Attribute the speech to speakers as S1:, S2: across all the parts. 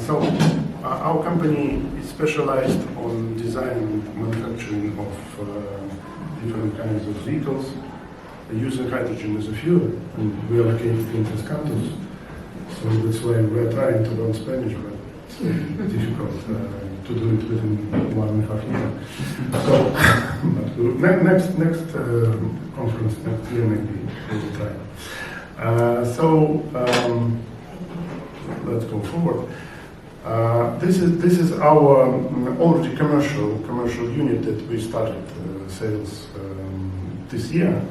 S1: So our company is specialized on design and manufacturing of different kinds of vehicles using hydrogen as a fuel, and we are located in Tres Cantos, so that's why we're trying to learn Spanish, but it's difficult to do it within 1.5 years. So, but next conference next year maybe we will try. Let's go forward. This is our already commercial unit that we started sales this year.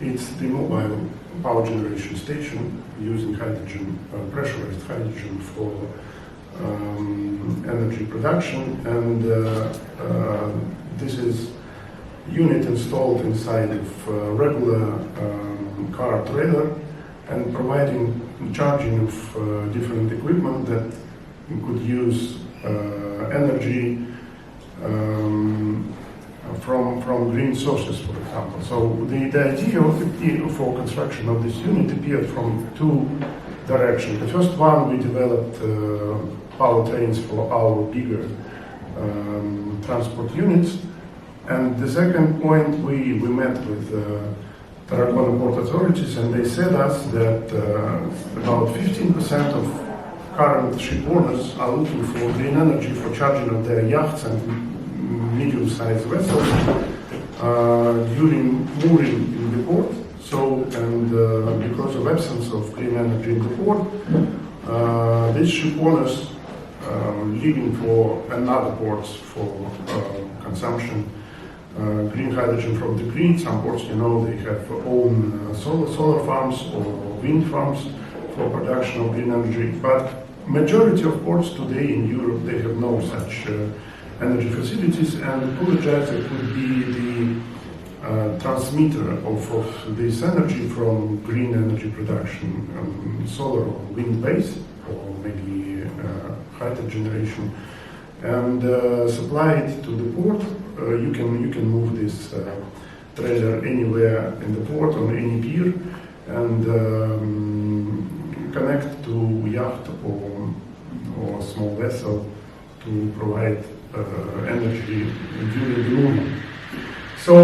S1: It's the mobile power generation station using hydrogen, pressurized hydrogen for energy production, and this is unit installed inside of regular car trailer and providing charging of different equipment that could use energy from green sources, for example. So the idea for construction of this unit appeared from two directions. The first one, we developed powertrains for our bigger transport units, and the second point, we met with Tarragona Port authorities, and they said us that about 15% of current ship owners are looking for green energy for charging of their yachts and medium-sized vessels during mooring in the port. So, and because of absence of green energy in the port, these ship owners leaving for another ports for consumption. Green hydrogen from the grid. Some ports, you know, they have own solar farms or wind farms for production of green energy. But majority of ports today in Europe, they have no such energy facilities, and Coolergy could be the transmitter of this energy from green energy production, solar or wind base, or maybe hydro generation, and supply it to the port. You can move this trailer anywhere in the port on any pier and connect to yacht or small vessel to provide energy during the movement. So,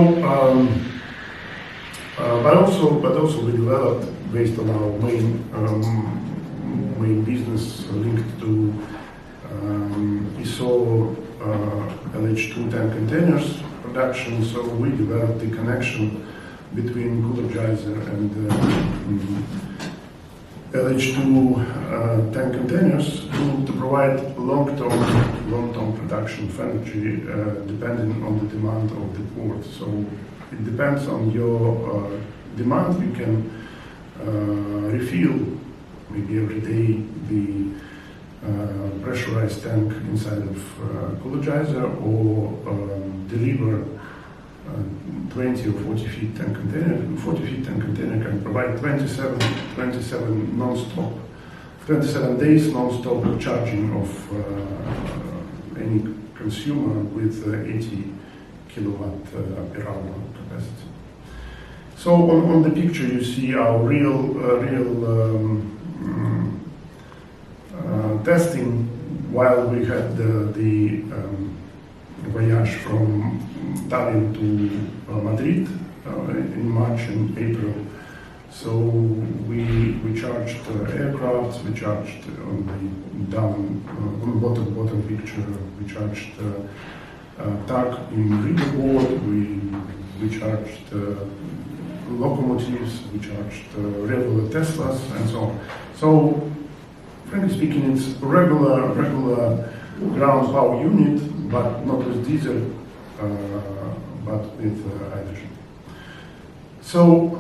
S1: but also we developed based on our main business linked to ISO LH2 tank containers production. So we developed the connection between Coolergy and LH2 tank containers to provide long-term production of energy depending on the demand of the port. So it depends on your demand. You can refill maybe every day the pressurized tank inside of Coolergy, or deliver 20 or 40 feet tank container. 40 feet tank container can provide 27 non-stop, 27 days non-stop charging of any consumer with 80 kilowatt per hour capacity. So on the picture you see our real testing while we had the voyage from Tallinn to Madrid in March and April. So we charged aircraft, we charged on the bottom picture, we charged tug in Riga port, we charged locomotives, we charged regular Teslas and so on. So frankly speaking, it's a regular ground power unit, but not with diesel, but with hydrogen. So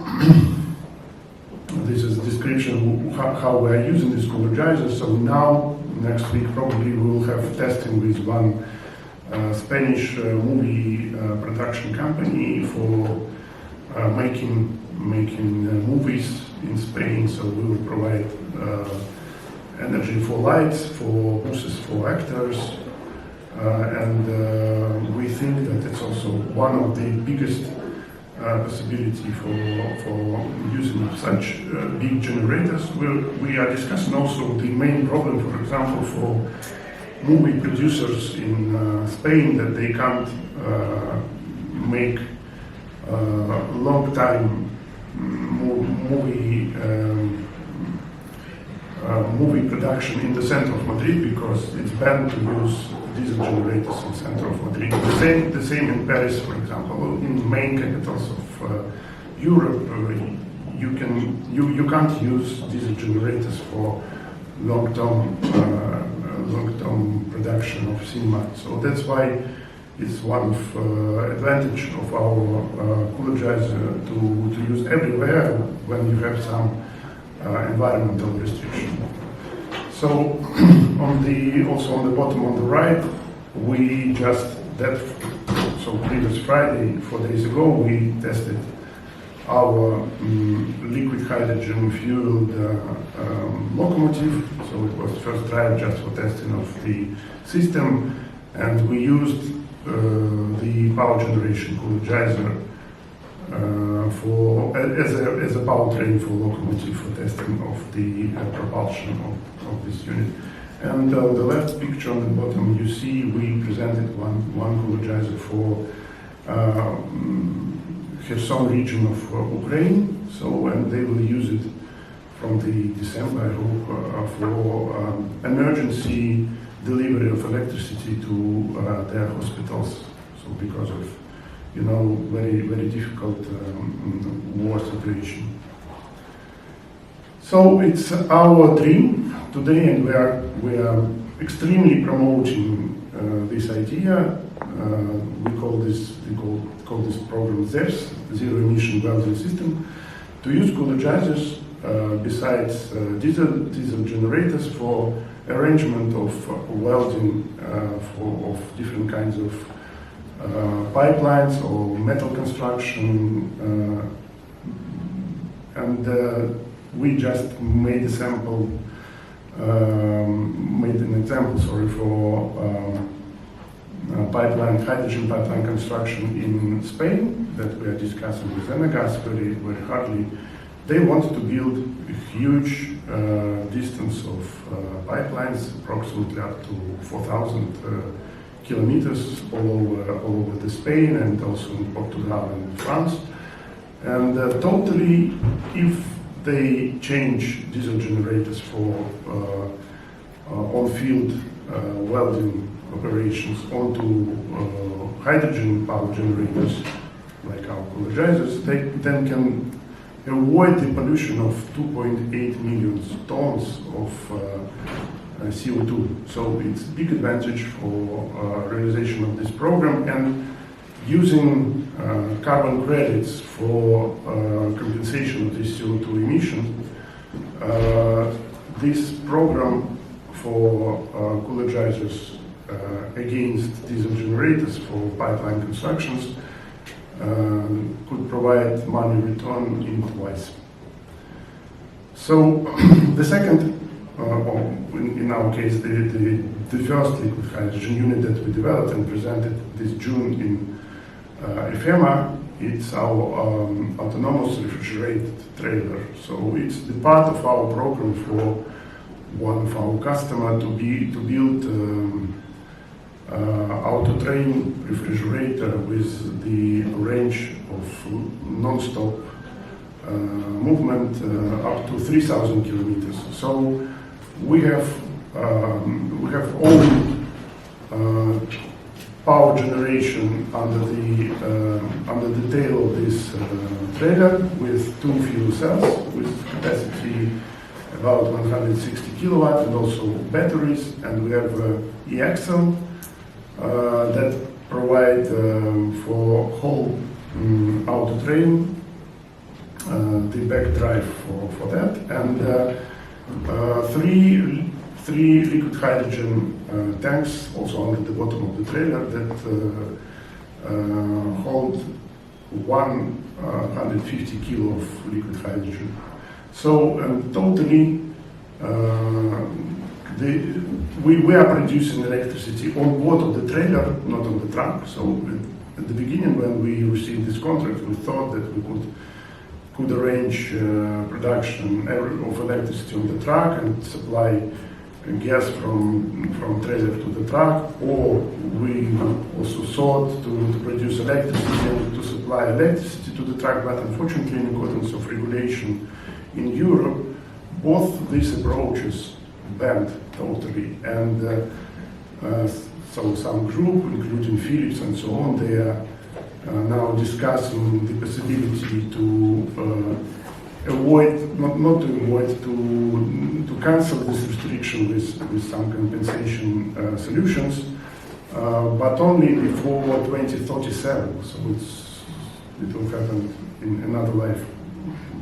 S1: this is a description of how we are using this Coolergy. So now, next week probably we will have testing with one Spanish movie production company for making movies in Spain. So we will provide energy for lights, for buses, for actors, and we think that it's also one of the biggest possibility for using such big generators. We are discussing also the main problem, for example, for movie producers in Spain, that they can't make long time movie production in the center of Madrid, because it's banned to use diesel generators in the center of Madrid. The same in Paris, for example. In main capitals of Europe, you can't use diesel generators for long-term production of cinema. So that's why it's one of advantage of our Coolergy to use everywhere when you have some environmental restriction. So also on the bottom on the right, previous Friday, 4 days ago, we tested our liquid hydrogen fueled locomotive. So it was the first drive just for testing of the system, and we used the power generation Coolergy as a powertrain for locomotive for testing of the propulsion of this unit. And the left picture on the bottom, you see we presented one Coolergy for Kherson region of Ukraine. So, and they will use it from the December, I hope, for emergency delivery of electricity to their hospitals. So because of, very, very difficult war situation. So it's our dream today, and we are extremely promoting this idea. We call this program ZERS, Zero Emission Welding System, to use Coolergy besides diesel generators for arrangement of welding of different kinds of pipelines or metal construction, and we just made an example, for hydrogen pipeline construction in Spain that we are discussing with Enagas very, very hardly. They want to build a huge distance of pipelines, approximately up to 4,000 kilometers all over the Spain, and also in Portugal and France. And totally, if they change diesel generators for on-field welding operations onto hydrogen power generators like our Coolergy, they then can avoid the pollution of 2.8 million tons of CO2. So it's a big advantage for realization of this program, and using carbon credits for compensation of this CO2 emission. This program for Coolergy against diesel generators for pipeline constructions could provide money return in twice. So the second, in our case, the first liquid hydrogen unit that we developed and presented this June in IFEMA, it's our autonomous refrigerated trailer. So it's the part of our program for one of our customers to build auto-train refrigerator with the range of non-stop movement up to 3,000 kilometers. So we have all power generation under the tail of this trailer with 2 fuel cells with capacity about 160 kilowatt, and also batteries, and we have e-axle that provide for whole auto train the back drive for that, and three liquid hydrogen tanks also under the bottom of the trailer that hold 150 kilo of liquid hydrogen. So totally we are producing electricity on board of the trailer, not on the trunk. So at the beginning, when we received this contract, we thought that we could arrange production of electricity on the truck and supply gas from trailer to the truck, or we also thought to produce electricity and to supply electricity to the truck, but unfortunately, in accordance of regulation in Europe, both these approaches banned totally, and so some group, including Philips and so on, they are now discussing the possibility to avoid, not to avoid, to cancel this restriction with some compensation solutions, but only before 2037. So it will happen in another life.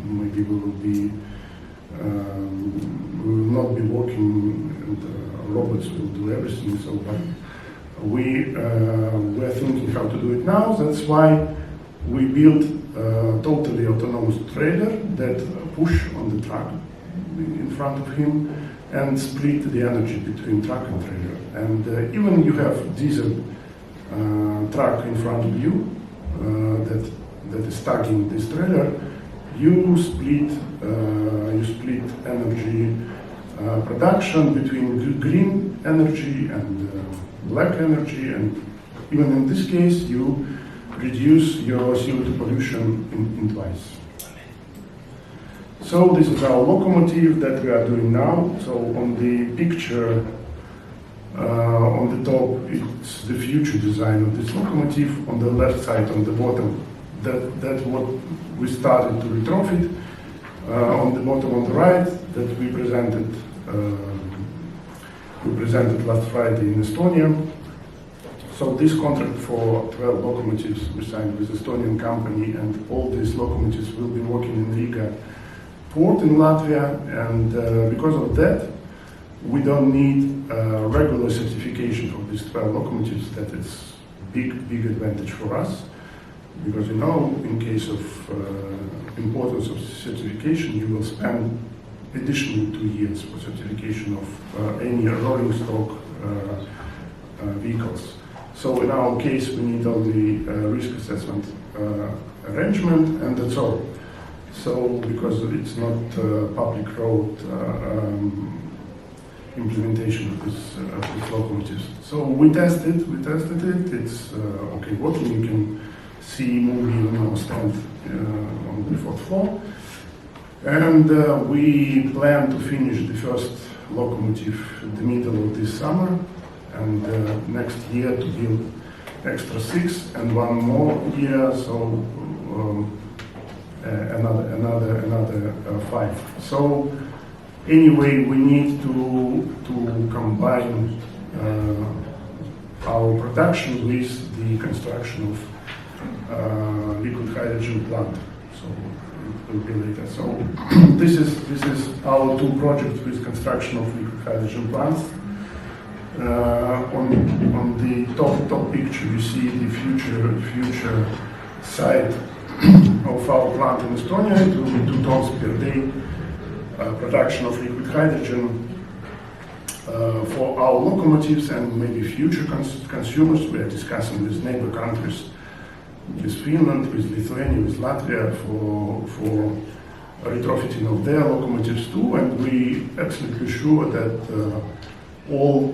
S1: Maybe we will not be working, and robots will do everything. So, but we are thinking how to do it now. That's why we built a totally autonomous trailer that push on the truck in front of him and split the energy between truck and trailer. And even you have diesel truck in front of you that is stuck in this trailer, you split energy production between green energy and black energy, and even in this case you reduce your CO2 pollution in twice. So this is our locomotive that we are doing now. So on the picture on the top, it's the future design of this locomotive. On the left side, on the bottom, that's what we started to retrofit. On the bottom on the right, that we presented last Friday in Estonia. So this contract for 12 locomotives we signed with Estonian company, and all these locomotives will be working in Riga port in Latvia, and because of that, we don't need regular certification for these 12 locomotives. That is big advantage for us, because you know, in case of importance of certification, you will spend additional 2 years for certification of any rolling stock vehicles. So in our case, we need only risk assessment arrangement, and that's all. So because it's not public road implementation of these locomotives. So we tested it. It's okay working. You can see movie on our stand on the 4th floor. And we plan to finish the first locomotive in the middle of this summer, and next year to build extra 6, and 1 more year, so another 5. So anyway, we need to combine our production with the construction of liquid hydrogen plant. So it will be later. So this is our 2 projects with construction of liquid hydrogen plants. On the top picture, you see the future site of our plant in Estonia. It will be 2 tons per day production of liquid hydrogen for our locomotives and maybe future consumers. We are discussing with neighbor countries, with Finland, with Lithuania, with Latvia for retrofitting of their locomotives too, and we absolutely sure that all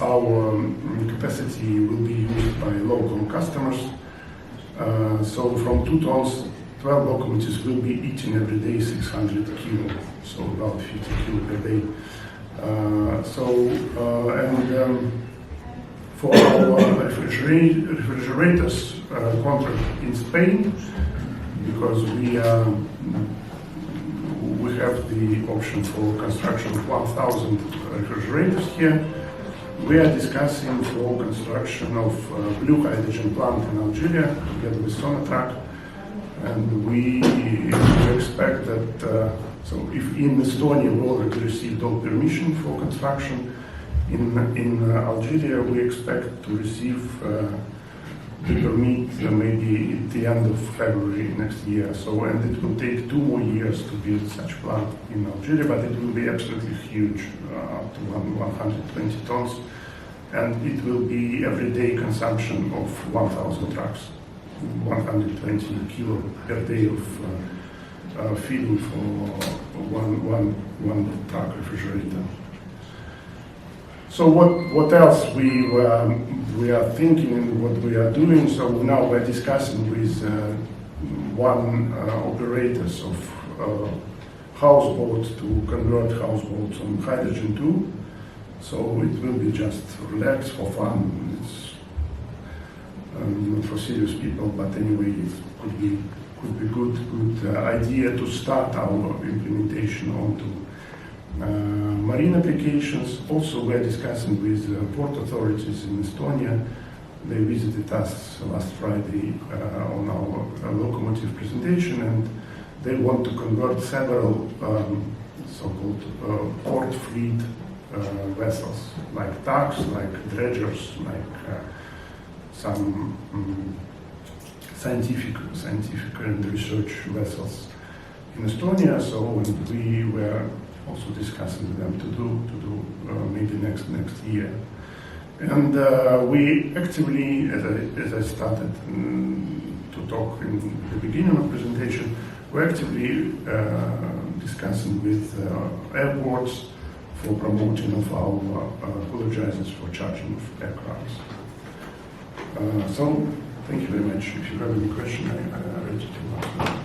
S1: our capacity will be used by local customers. So from 2 tons, 12 locomotives will be eating every day 600 kilo, so about 50 kilo per day. For our refrigerators contract in Spain, because we have the option for construction of 1,000 refrigerators here. We are discussing for construction of blue hydrogen plant in Algeria together with Sonatrach, and we expect that. So if in Estonia we already received all permission for construction, in Algeria we expect to receive the permit maybe at the end of February next year. So, and it will take 2 more years to build such plant in Algeria, but it will be absolutely huge, up to 120 tons. and it will be everyday consumption of 1,000 trucks, 120 kilo per day of feeding for one truck refrigerator. So what else we are thinking and what we are doing? So now we're discussing with one operators of houseboats to convert houseboats on hydrogen too. So it will be just relax for fun. It's not for serious people, but anyway, it could be good idea to start our implementation onto marine applications. Also, we're discussing with port authorities in Estonia. They visited us last Friday on our locomotive presentation, and they want to convert several so-called port fleet vessels, like tugs, like dredgers, like some scientific and research vessels in Estonia. So we were also discussing with them to do maybe next year. And we actively, as I started to talk in the beginning of the presentation, we're actively discussing with airports for promoting of our Coolergizers for charging of aircrafts. So thank you very much. If you have any question, I'm ready to answer.